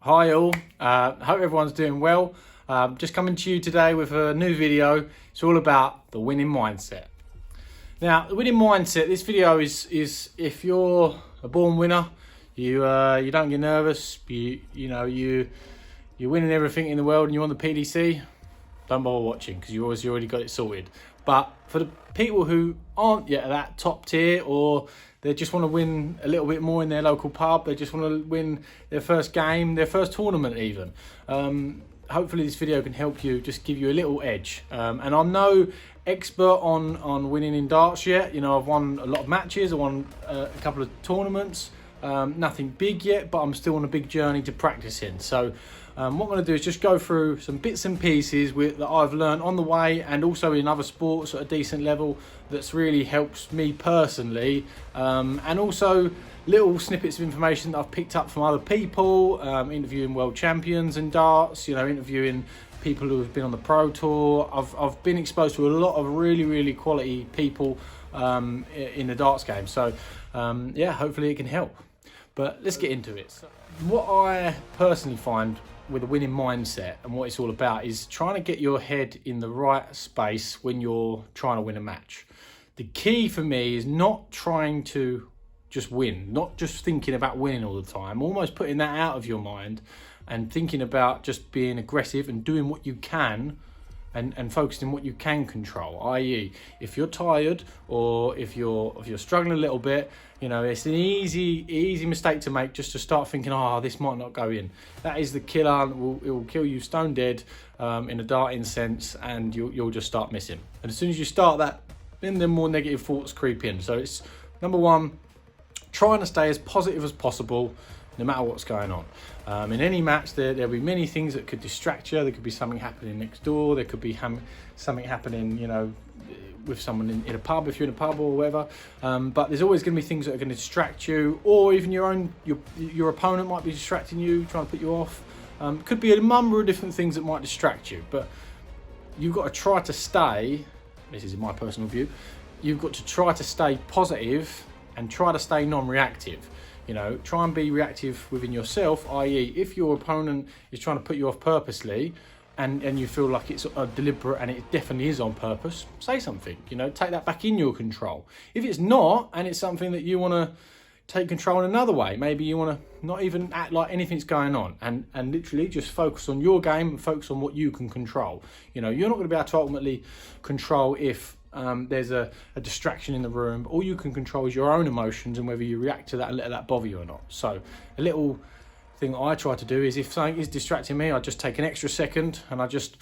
Hi all, hope everyone's doing well. Just coming to you today with a new video. It's all about the winning mindset. Now, the winning mindset, this video is if you're a born winner, you don't get nervous, you're winning everything in the world and you want the PDC, don't bother watching because you already got it sorted. But for the people who aren't yet at that top tier, or they just want to win a little bit more in their local pub, they just want to win their first game, their first tournament even, hopefully this video can help you, just give you a little edge. And I'm no expert on winning in darts yet. I've won a lot of matches, I won a couple of tournaments, nothing big yet, but I'm still on a big journey to practicing. So what I'm going to do is just go through some bits and pieces that I've learned on the way and also in other sports at a decent level that's really helps me personally, and also little snippets of information that I've picked up from other people, interviewing world champions in darts, interviewing people who have been on the pro tour. I've been exposed to a lot of really quality people in the darts game. So yeah, hopefully it can help. But let's get into it. What I personally find with a winning mindset and what it's all about is trying to get your head in the right space when you're trying to win a match. The key for me is not trying to just win, not just thinking about winning all the time, almost putting that out of your mind and thinking about just being aggressive and doing what you can and focusing on what you can control, i.e. if you're tired or if you're struggling a little bit, it's an easy mistake to make, just to start thinking, this might not go in. That is the killer. It will kill you stone dead in a darting sense, and you'll just start missing. And as soon as you start that, then the more negative thoughts creep in. So it's number one, trying to stay as positive as possible no matter what's going on. In any match, there'll be many things that could distract you. There could be something happening next door. There could be something happening, with someone in a pub, if you're in a pub or whatever. But there's always going to be things that are going to distract you, or even your opponent might be distracting you, trying to put you off. Could be a number of different things that might distract you, but you've got to try to stay, this is my personal view, you've got to try to stay positive and try to stay non-reactive. Try and be reactive within yourself, i.e. if your opponent is trying to put you off purposely and you feel like it's deliberate and it definitely is on purpose, say something, take that back in your control. If it's not, and it's something that you want to take control in another way, maybe you want to not even act like anything's going on and literally just focus on your game and focus on what you can control. You're not going to be able to ultimately control if there's a distraction in the room. All you can control is your own emotions and whether you react to that and let that bother you or not. So a little thing that I try to do is, if something is distracting me, I just take an extra second and I just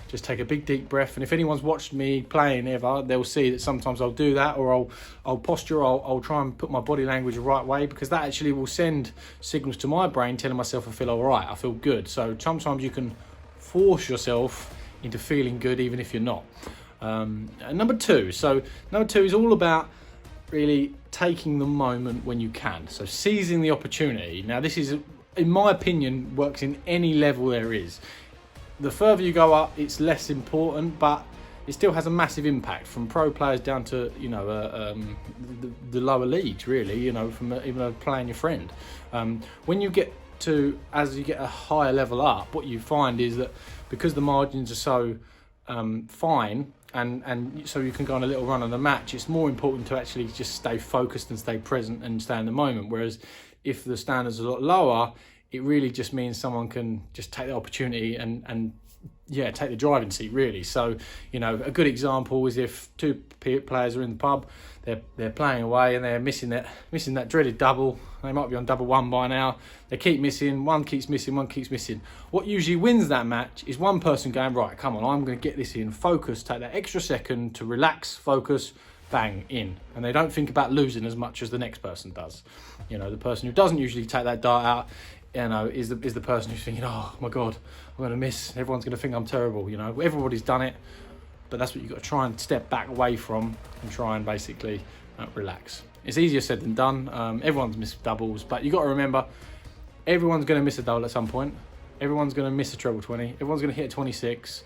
take a big deep breath. And if anyone's watched me playing ever, they'll see that sometimes I'll do that, or I'll posture, I'll try and put my body language the right way, because that actually will send signals to my brain telling myself I feel all right, I feel good. So sometimes you can force yourself into feeling good even if you're not. And number two is all about really taking the moment when you can. So seizing the opportunity. Now this is, in my opinion, works in any level there is. The further you go up, it's less important, but it still has a massive impact, from pro players down to the lower leagues, really, from even a playing your friend. When you get as you get a higher level up, what you find is that because the margins are so fine, and so you can go on a little run on the match, it's more important to actually just stay focused and stay present and stay in the moment. Whereas if the standards are a lot lower, it really just means someone can just take the opportunity and take the driving seat, really. So a good example is if two players are in the pub, they're playing away and they're missing that dreaded double. They might be on double one by now. They keep missing, one keeps missing. What usually wins that match is one person going, right, come on, I'm going to get this in, focus, take that extra second to relax, focus, bang, in. And they don't think about losing as much as the next person does. The person who doesn't usually take that dart out, is the person who's thinking, oh my God, I'm going to miss. Everyone's going to think I'm terrible. Everybody's done it, but that's what you've got to try and step back away from and try and basically relax. It's easier said than done. Everyone's missed doubles, but you've got to remember, everyone's going to miss a double at some point. Everyone's going to miss a treble 20. Everyone's going to hit a 26,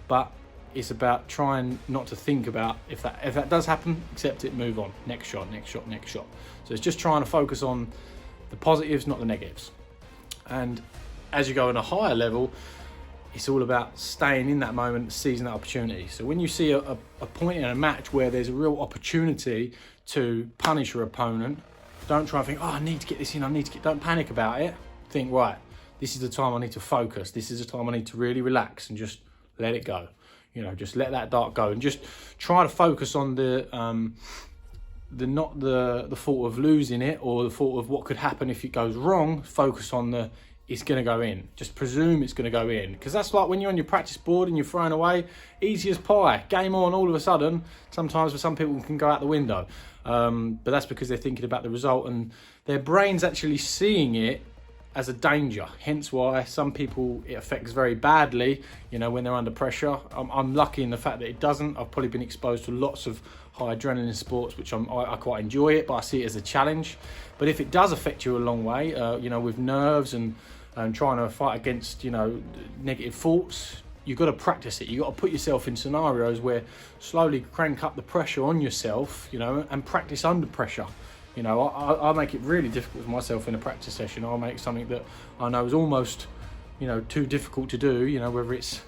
but it's about trying not to think about if that does happen, accept it, move on. Next shot. So it's just trying to focus on the positives, not the negatives. And as you go on a higher level, it's all about staying in that moment, seizing that opportunity. So when you see a point in a match where there's a real opportunity to punish your opponent, don't try and think, oh, I need to get this in, don't panic about it. Think, right, this is the time I need to focus. This is the time I need to really relax and just let it go. You know, just let that dart go and just try to focus on not the thought of losing it or the thought of what could happen if it goes wrong. Focus on it's going to go in. Just presume it's going to go in. Because that's like when you're on your practice board and you're throwing away, easy as pie, game on, all of a sudden. Sometimes for some people it can go out the window. But that's because they're thinking about the result and their brain's actually seeing it as a danger. Hence why some people it affects very badly, you know, when they're under pressure. I'm lucky in the fact that it doesn't. I've probably been exposed to lots of high adrenaline sports, which I quite enjoy it, but I see it as a challenge. But if it does affect you a long way, you know, with nerves and trying to fight against, you know, negative thoughts, you've got to practice it. You've got to put yourself in scenarios where slowly crank up the pressure on yourself, you know, and practice under pressure. You know, I make it really difficult for myself in a practice session. I'll make something that I know is almost, you know, too difficult to do, you know, whether it's,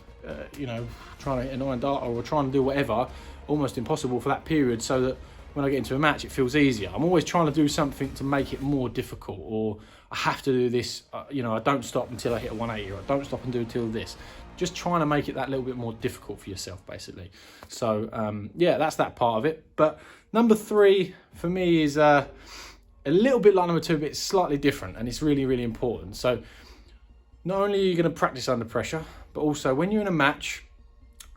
you know, trying to hit an iron dart or trying to do whatever, almost impossible for that period, so that when I get into a match, it feels easier. I'm always trying to do something to make it more difficult, or I have to do this, you know, I don't stop until I hit a 180, or I don't stop and do until this. Just trying to make it that little bit more difficult for yourself, basically. So, yeah, that's that part of it. But number 3 for me is a little bit like number 2, but it's slightly different, and it's really, really important. So not only are you going to practice under pressure, but also when you're in a match,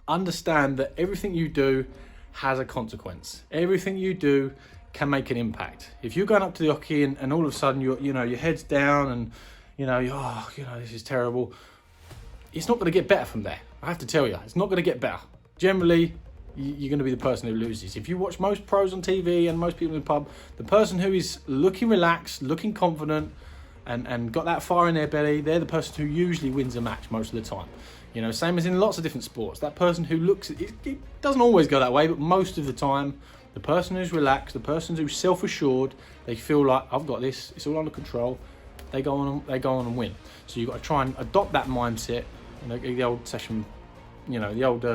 understand that everything you do has a consequence. Everything you do can make an impact. If you're going up to the oche and all of a sudden your head's down and this is terrible, it's not going to get better from there. I have to tell you, it's not going to get better. Generally, you're going to be the person who loses. If you watch most pros on TV and most people in the pub, the person who is looking relaxed, looking confident, and got that fire in their belly, they're the person who usually wins a match most of the time. You know, same as in lots of different sports. That person who looks, it doesn't always go that way, but most of the time, the person who's relaxed, the person who's self-assured, they feel like, I've got this, it's all under control, they go on and win. So you've got to try and adopt that mindset. You know, the old session, you know, the old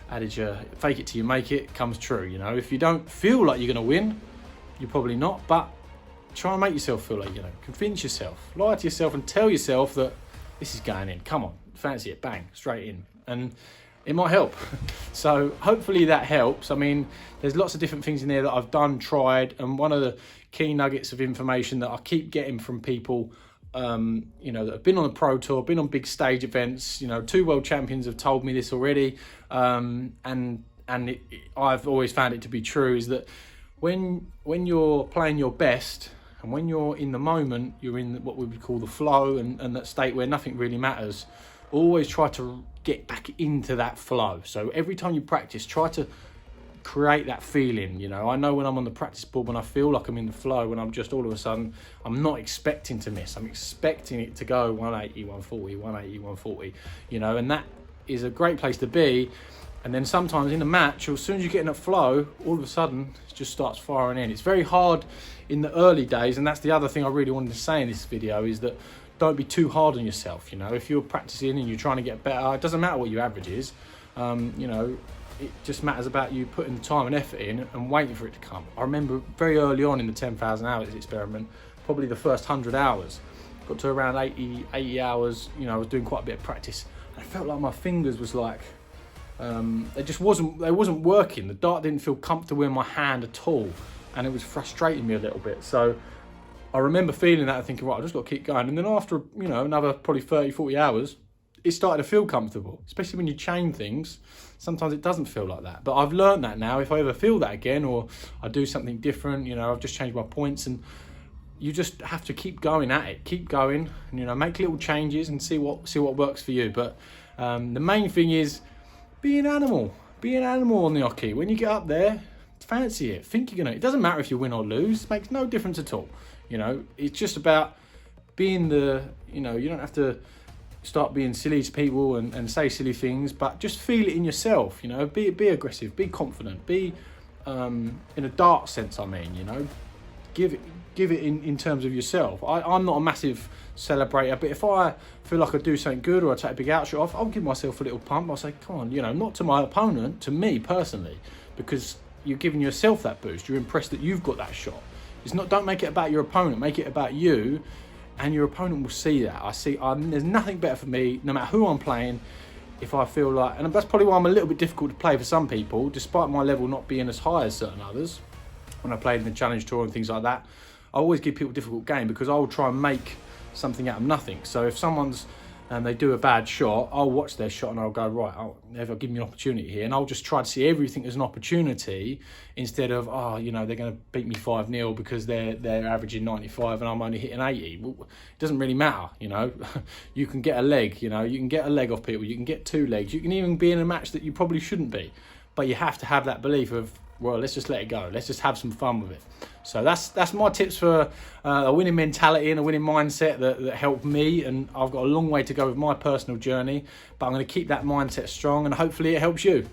adage, fake it till you make it, comes true. You know, if you don't feel like you're going to win, you're probably not, but try and make yourself feel like you're going to. Convince yourself, lie to yourself and tell yourself that this is going in. Come on, fancy it, bang, straight in. And it might help. So hopefully that helps. I mean, there's lots of different things in there that I've done, tried, and one of the key nuggets of information that I keep getting from people, you know, that have been on the Pro Tour, been on big stage events, you know, 2 world champions have told me this already, and I've always found it to be true, is that when you're playing your best and when you're in the moment, you're in what we would call the flow and that state where nothing really matters. Always try to get back into that flow. So every time you practice, try to create that feeling. You know, I know when I'm on the practice board, when I feel like I'm in the flow, when I'm just all of a sudden, I'm not expecting to miss. I'm expecting it to go 180, 140, 180, 140, you know, and that is a great place to be. And then sometimes in a match, as soon as you get in that flow, all of a sudden it just starts firing in. It's very hard in the early days, and that's the other thing I really wanted to say in this video, is that don't be too hard on yourself. You know, if you're practicing and you're trying to get better, it doesn't matter what your average is. You know, it just matters about you putting the time and effort in and waiting for it to come. I remember very early on in the 10,000 hours experiment, probably the first 100 hours, got to around 80 hours, you know, I was doing quite a bit of practice. And I felt like my fingers was like, they wasn't working. The dart didn't feel comfortable in my hand at all. And it was frustrating me a little bit. So I remember feeling that and thinking, right, I've just got to keep going. And then after, you know, another probably 30, 40 hours, it started to feel comfortable, especially when you chain things. Sometimes it doesn't feel like that. But I've learned that now. If I ever feel that again, or I do something different, you know, I've just changed my points, and you just have to keep going at it, keep going, and, you know, make little changes and see what works for you. But the main thing is be an animal on the oche. When you get up there, fancy it. Think you're gonna. It doesn't matter if you win or lose. It makes no difference at all. You know, it's just about being you know, you don't have to start being silly to people and say silly things, but just feel it in yourself. You know, be aggressive, be confident, be in a dart sense, I mean, you know, give it in terms of yourself. I'm not a massive celebrator, but if I feel like I do something good or I take a big outshot off, I'll give myself a little pump. I'll say, come on, you know, not to my opponent, to me personally, because you're giving yourself that boost. You're impressed that you've got that shot. It's not, don't make it about your opponent, make it about you, and your opponent will see that. There's nothing better for me, no matter who I'm playing, if I feel like, and that's probably why I'm a little bit difficult to play for some people, despite my level not being as high as certain others. When I played in the Challenge Tour and things like that, I always give people a difficult game because I will try and make something out of nothing. So if someone's they do a bad shot, I'll watch their shot and I'll go, right, they'll give me an opportunity here, and I'll just try to see everything as an opportunity instead of, oh, you know, they're going to beat me 5-0 because they're averaging 95 and I'm only hitting 80. Well, it doesn't really matter, you know. You can get a leg, you know, you can get a leg off people, you can get 2 legs, you can even be in a match that you probably shouldn't be, but you have to have that belief of, well, let's just let it go, let's just have some fun with it. So that's my tips for a winning mentality and a winning mindset that helped me, and I've got a long way to go with my personal journey, but I'm going to keep that mindset strong and hopefully it helps you.